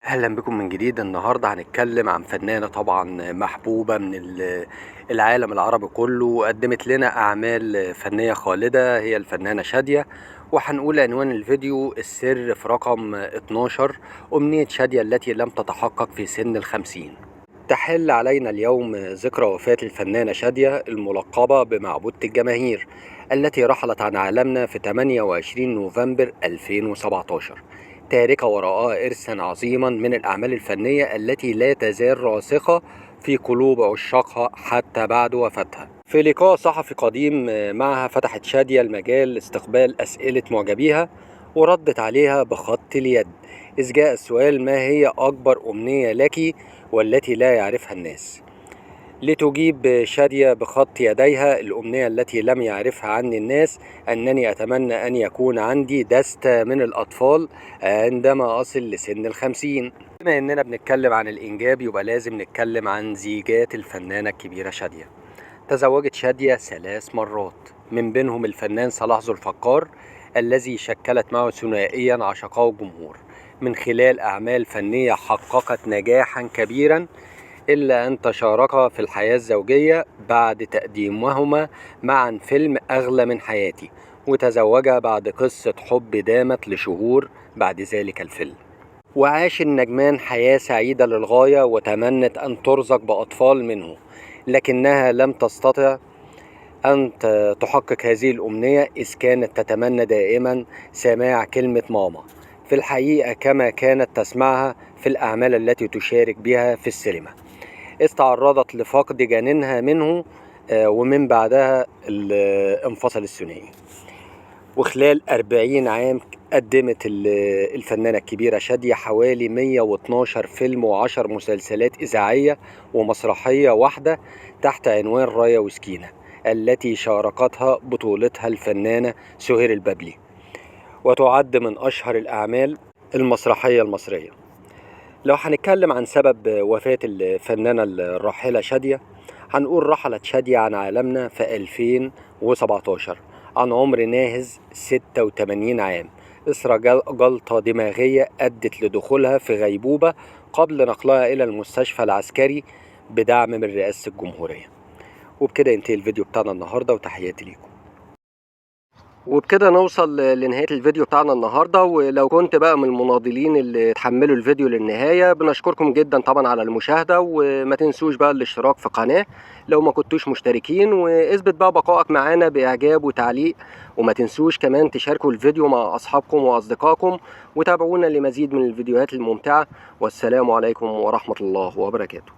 اهلا بكم من جديد. النهارده هنتكلم عن فنانه طبعا محبوبه من العالم العربي كله، قدمت لنا اعمال فنيه خالده، هي الفنانه شاديه. وهنقول عنوان الفيديو: السر في رقم 12، امنيه شاديه التي لم تتحقق في سن ال50. تحل علينا اليوم ذكرى وفاة الفنانة شادية الملقبة بمعبودة الجماهير، التي رحلت عن عالمنا في 28 نوفمبر 2017، تاركة وراءها إرثا عظيما من الأعمال الفنية التي لا تزال راسخة في قلوب عشاقها حتى بعد وفاتها. في لقاء صحفي قديم معها، فتحت شادية المجال لاستقبال أسئلة معجبيها، وردت عليها بخط اليد، إذ جاء السؤال: ما هي أكبر أمنية لك والتي لا يعرفها الناس؟ لتجيب شادية بخط يديها: الأمنية التي لم يعرفها عني الناس أنني أتمنى أن يكون عندي دستة من الأطفال عندما أصل لسن ال50. بما أننا بنتكلم عن الإنجاب، يبقى لازم نتكلم عن زيجات الفنانة الكبيرة شادية. تزوجت شادية 3 مرات، من بينهم الفنان صلاح ذو الفقار، الذي شكلت معه ثنائيا عشقه الجمهور من خلال أعمال فنية حققت نجاحا كبيرا، إلا أن تشاركا في الحياة الزوجية بعد تقديمهما معا فيلم أغلى من حياتي، وتزوجا بعد قصة حب دامت لشهور بعد ذلك الفيلم. وعاش النجمان حياة سعيدة للغاية، وتمنت أن ترزق بأطفال منه، لكنها لم تستطع أن تحقق هذه الأمنية، إذ كانت تتمنى دائما سماع كلمة ماما في الحقيقة، كما كانت تسمعها في الأعمال التي تشارك بها في السينما، إذ تعرضت لفقد جنينها منه، ومن بعدها انفصل الثنائي. وخلال 40 عام قدمت الفنانة الكبيرة شادية حوالي 112 فيلم و10 مسلسلات إذاعية ومسرحية واحدة تحت عنوان راية وسكينة، التي شاركتها بطولتها الفنانة سهير البابلي، وتعد من أشهر الأعمال المسرحية المصرية. لو هنتكلم عن سبب وفاة الفنانة الراحلة شادية، هنقول: رحلت شادية عن عالمنا في 2017 عن عمر ناهز 86 عام، إثر جلطة دماغية أدت لدخولها في غيبوبة قبل نقلها إلى المستشفى العسكري بدعم من رئاسة الجمهورية. وبكده ينتهي الفيديو بتاعنا النهاردة، وتحياتي ليكم. وبكده نوصل لنهاية الفيديو بتاعنا النهاردة. ولو كنت بقى من المناضلين اللي تحملوا الفيديو للنهاية، بنشكركم جدا طبعا على المشاهدة، وما تنسوش بقى الاشتراك في قناة لو ما كنتوش مشتركين، واثبت بقى بقائك معانا بإعجاب وتعليق، وما تنسوش كمان تشاركوا الفيديو مع أصحابكم وأصدقائكم، وتابعونا لمزيد من الفيديوهات الممتعة. والسلام عليكم ورحمة الله وبركاته.